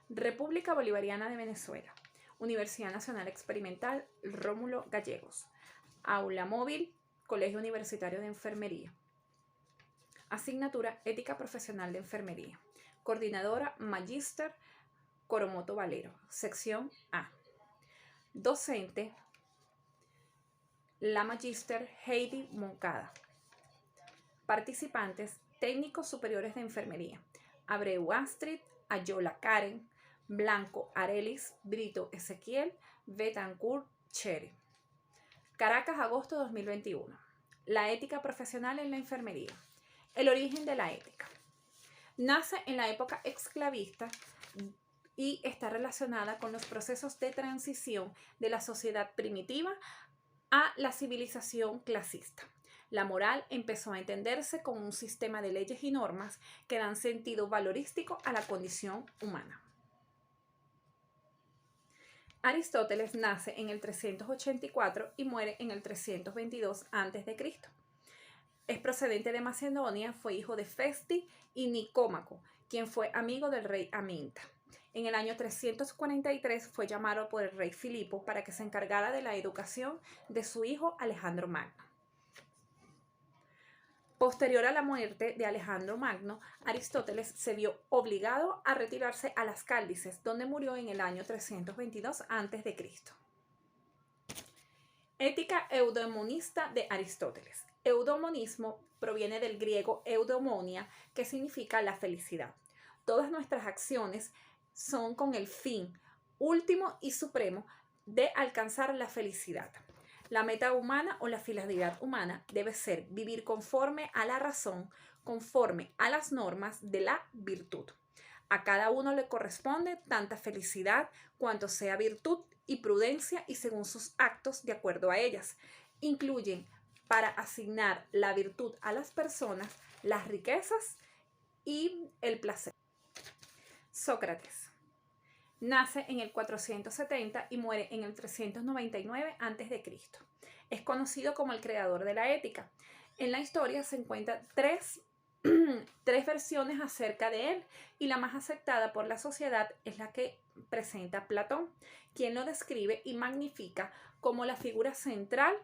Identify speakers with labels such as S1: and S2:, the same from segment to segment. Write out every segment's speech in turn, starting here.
S1: República Bolivariana de Venezuela, Universidad Nacional Experimental Rómulo Gallegos, Aula Móvil, Colegio Universitario de Enfermería. Asignatura Ética Profesional de Enfermería. Coordinadora Magíster Coromoto Valero. Sección A. Docente la Magíster Heidi Moncada. Participantes técnicos superiores de enfermería: Abreu Astrid, Ayola Karen, Blanco Arelis, Brito Ezequiel, Betancourt Cherry. Caracas, agosto 2021. La ética profesional en la enfermería. El origen de la ética. Nace en la época esclavista y está relacionada con los procesos de transición de la sociedad primitiva a la civilización clasista. La moral empezó a entenderse como un sistema de leyes y normas que dan sentido valorístico a la condición humana. Aristóteles nace en el 384 y muere en el 322 a.C. Es procedente de Macedonia, fue hijo de Festi y Nicómaco, quien fue amigo del rey Aminta. En el año 343 fue llamado por el rey Filipo para que se encargara de la educación de su hijo Alejandro Magno. Posterior a la muerte de Alejandro Magno, Aristóteles se vio obligado a retirarse a las Cáldices, donde murió en el año 322 a.C. Ética eudemonista de Aristóteles. Eudemonismo proviene del griego eudemonia, que significa la felicidad. Todas nuestras acciones son con el fin último y supremo de alcanzar la felicidad. La meta humana o la finalidad humana debe ser vivir conforme a la razón, conforme a las normas de la virtud. A cada uno le corresponde tanta felicidad cuanto sea virtud y prudencia, y según sus actos de acuerdo a ellas. Incluyen, para asignar la virtud a las personas, las riquezas y el placer. Sócrates nace en el 470 y muere en el 399 a.C. Es conocido como el creador de la ética. En la historia se encuentran tres versiones acerca de él, y la más aceptada por la sociedad es la que presenta Platón, quien lo describe y magnifica como la figura central,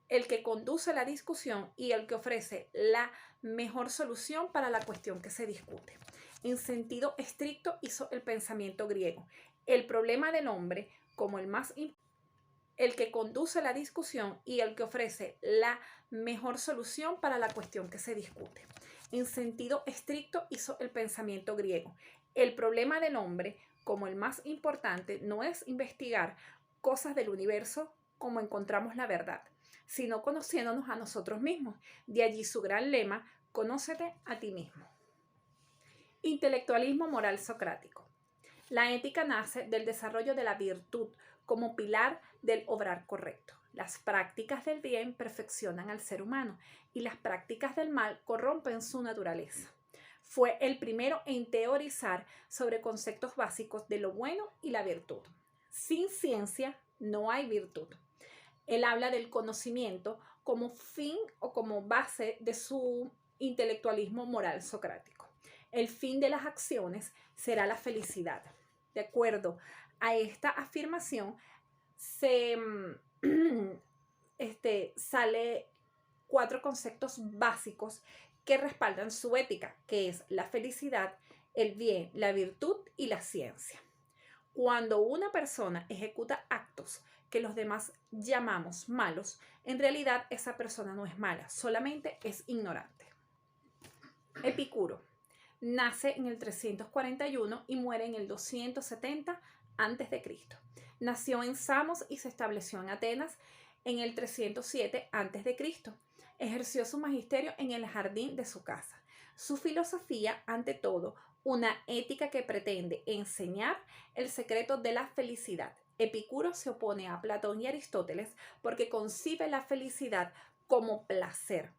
S1: el que conduce la discusión y el que ofrece la mejor solución para la cuestión que se discute. En sentido estricto hizo el pensamiento griego. El problema del hombre como el que conduce la discusión y el que ofrece la mejor solución para la cuestión que se discute. En sentido estricto hizo el pensamiento griego. El problema del hombre como el más importante no es investigar cosas del universo como encontramos la verdad, sino conociéndonos a nosotros mismos. De allí su gran lema: conócete a ti mismo. Intelectualismo moral socrático. La ética nace del desarrollo de la virtud como pilar del obrar correcto. Las prácticas del bien perfeccionan al ser humano y las prácticas del mal corrompen su naturaleza. Fue el primero en teorizar sobre conceptos básicos de lo bueno y la virtud. Sin ciencia no hay virtud. Él habla del conocimiento como fin o como base de su intelectualismo moral socrático. El fin de las acciones será la felicidad. De acuerdo a esta afirmación, sale 4 conceptos básicos que respaldan su ética, que es la felicidad, el bien, la virtud y la ciencia. Cuando una persona ejecuta actos que los demás llamamos malos, en realidad esa persona no es mala, solamente es ignorante. Epicuro nace en el 341 y muere en el 270 a.C. Nació en Samos y se estableció en Atenas en el 307 a.C. Ejerció su magisterio en el jardín de su casa. Su filosofía, ante todo, una ética que pretende enseñar el secreto de la felicidad. Epicuro se opone a Platón y Aristóteles porque concibe la felicidad como placer,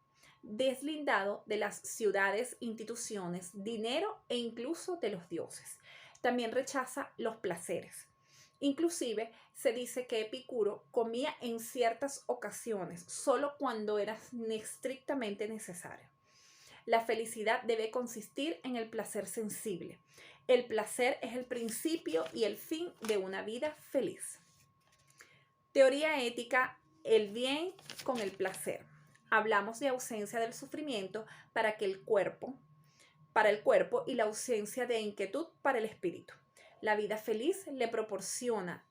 S1: deslindado de las ciudades, instituciones, dinero e incluso de los dioses. También rechaza los placeres. Inclusive se dice que Epicuro comía en ciertas ocasiones, solo cuando era estrictamente necesario. La felicidad debe consistir en el placer sensible. El placer es el principio y el fin de una vida feliz. Teoría ética, el bien con el placer. Hablamos de ausencia del sufrimiento para el cuerpo y la ausencia de inquietud para el espíritu. La vida feliz le proporciona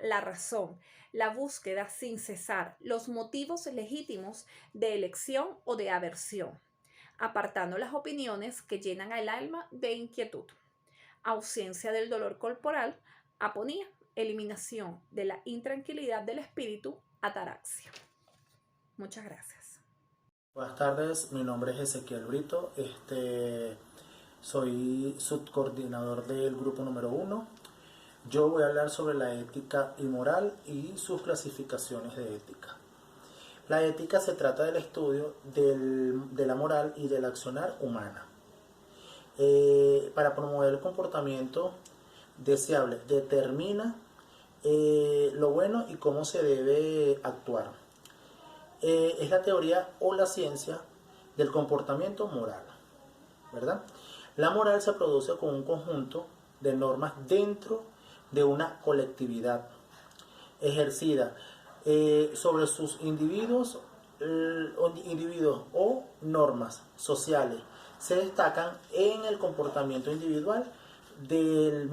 S1: la razón, la búsqueda sin cesar, los motivos legítimos de elección o de aversión, apartando las opiniones que llenan al alma de inquietud. Ausencia del dolor corporal, aponía, eliminación de la intranquilidad del espíritu, ataraxia. Muchas gracias.
S2: Buenas tardes, mi nombre es Ezequiel Brito, soy subcoordinador del grupo número 1. Yo voy a hablar sobre la ética y moral y sus clasificaciones de ética. La ética se trata del estudio de la moral y del accionar humana. Para promover el comportamiento deseable, determina lo bueno y cómo se debe actuar. Es la teoría o la ciencia del comportamiento moral, ¿verdad? La moral se produce con un conjunto de normas dentro de una colectividad ejercida sobre sus individuos o normas sociales. Se destacan en el comportamiento individual de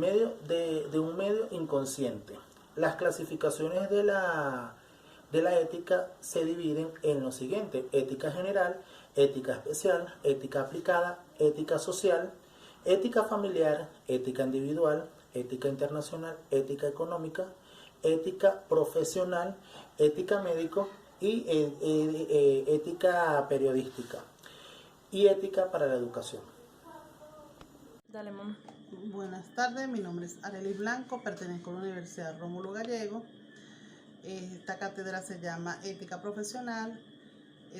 S2: un medio inconsciente. Las clasificaciones de la ética se dividen en lo siguiente: ética general, ética especial, ética aplicada, ética social, ética familiar, ética individual, ética internacional, ética económica, ética profesional, ética médico y ética periodística y ética para la educación.
S3: Dale, mamá.
S4: Buenas tardes, mi nombre es Arely Blanco, pertenezco a la Universidad Rómulo Gallego. Esta cátedra se llama Ética Profesional.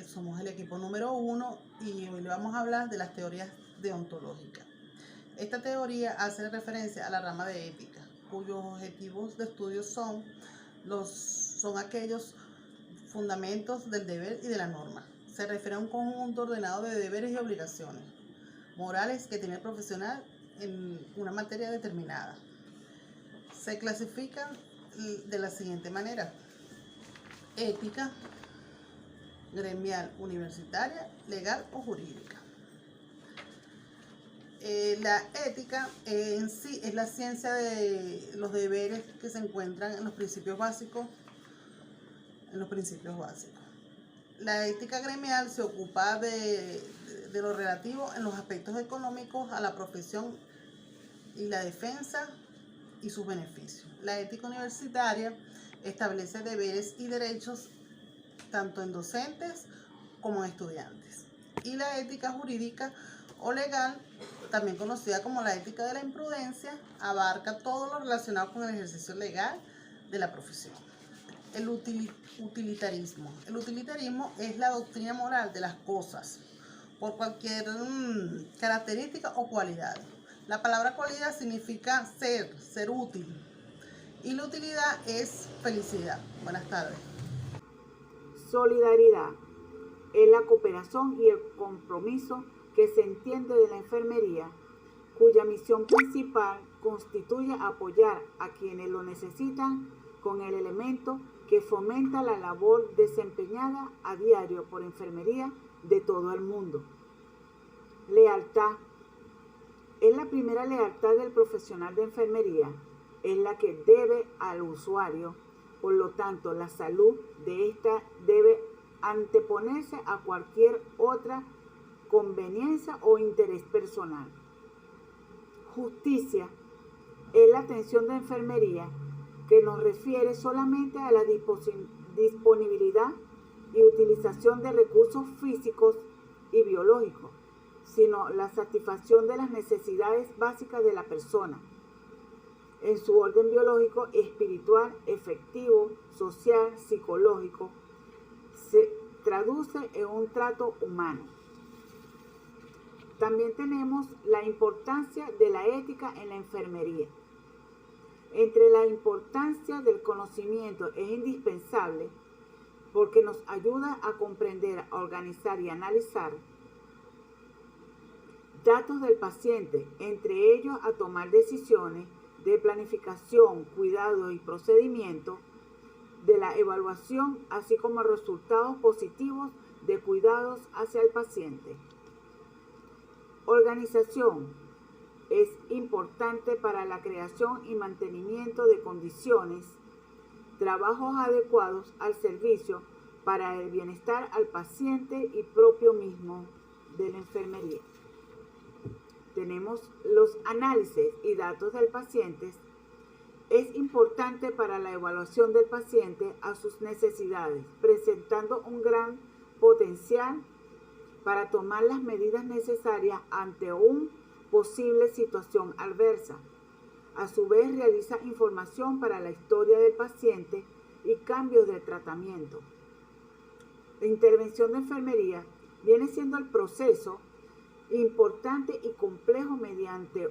S4: Somos el equipo número 1 y hoy le vamos a hablar de las teorías deontológicas. Esta teoría hace referencia a la rama de ética, cuyos objetivos de estudio son aquellos fundamentos del deber y de la norma. Se refiere a un conjunto ordenado de deberes y obligaciones morales que tiene el profesional en una materia determinada. Se clasifican de la siguiente manera: ética, gremial, universitaria, legal o jurídica. La ética en sí es la ciencia de los deberes que se encuentran en los principios básicos. La ética gremial se ocupa de lo relativo en los aspectos económicos a la profesión y la defensa y sus beneficios. La ética universitaria establece deberes y derechos tanto en docentes como en estudiantes. Y la ética jurídica o legal, también conocida como la ética de la imprudencia, abarca todo lo relacionado con el ejercicio legal de la profesión. El utilitarismo. El utilitarismo es la doctrina moral de las cosas por cualquier característica o cualidad. La palabra cualidad significa ser útil, y la utilidad es felicidad. Buenas tardes.
S5: Solidaridad es la cooperación y el compromiso que se entiende de la enfermería, cuya misión principal constituye apoyar a quienes lo necesitan con el elemento que fomenta la labor desempeñada a diario por enfermería de todo el mundo. Lealtad es la primera lealtad del profesional de enfermería, es la que debe al usuario. Por lo tanto, la salud de ésta debe anteponerse a cualquier otra conveniencia o interés personal. Justicia es la atención de enfermería que nos refiere solamente a la disponibilidad y utilización de recursos físicos y biológicos, sino la satisfacción de las necesidades básicas de la persona en su orden biológico, espiritual, afectivo, social, psicológico. Se traduce en un trato humano. También tenemos la importancia de la ética en la enfermería. Entre la importancia del conocimiento es indispensable porque nos ayuda a comprender, a organizar y analizar datos del paciente, entre ellos a tomar decisiones de planificación, cuidado y procedimiento de la evaluación, así como resultados positivos de cuidados hacia el paciente. Organización es importante para la creación y mantenimiento de condiciones, trabajos adecuados al servicio para el bienestar al paciente y propio mismo de la enfermería. Tenemos los análisis y datos del paciente. Es importante para la evaluación del paciente a sus necesidades, presentando un gran potencial para tomar las medidas necesarias ante una posible situación adversa. A su vez, realiza información para la historia del paciente y cambios de tratamiento. La intervención de enfermería viene siendo el proceso importante y complejo mediante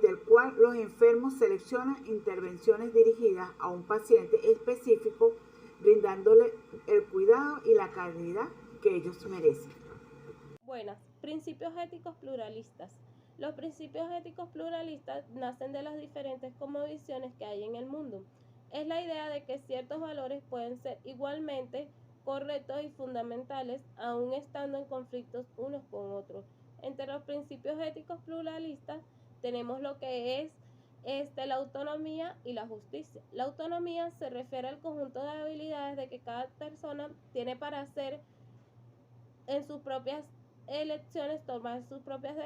S5: el cual los enfermos seleccionan intervenciones dirigidas a un paciente específico, brindándole el cuidado y la calidad que ellos merecen.
S3: Buenas, principios éticos pluralistas. Los principios éticos pluralistas nacen de las diferentes cosmovisiones que hay en el mundo. Es la idea de que ciertos valores pueden ser igualmente correctos y fundamentales, aun estando en conflictos unos con otros. Entre los principios éticos pluralistas tenemos lo que es la autonomía y la justicia. La autonomía se refiere al conjunto de habilidades de que cada persona tiene para hacer en sus propias elecciones, tomar sus propias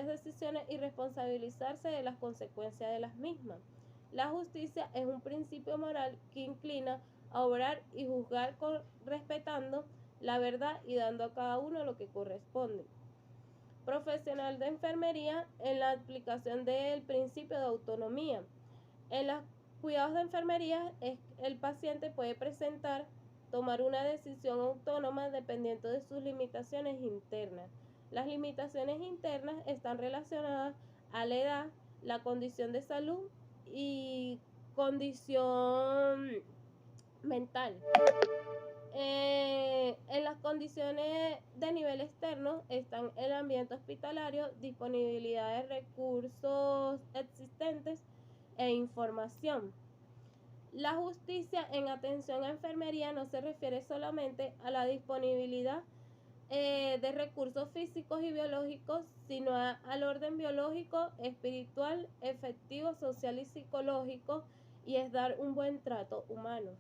S3: decisiones y responsabilizarse de las consecuencias de las mismas. La justicia es un principio moral que inclina a obrar y juzgar respetando la verdad y dando a cada uno lo que corresponde. Profesional de enfermería en la aplicación del principio de autonomía. En los cuidados de enfermería, el paciente puede tomar una decisión autónoma dependiendo de sus limitaciones internas. Las limitaciones internas están relacionadas a la edad, la condición de salud y condición mental. En las condiciones de nivel externo están el ambiente hospitalario, disponibilidad de recursos existentes e información. La justicia en atención a enfermería no se refiere solamente a la disponibilidad de recursos físicos y biológicos, sino al orden biológico, espiritual, efectivo, social y psicológico, y es dar un buen trato humano.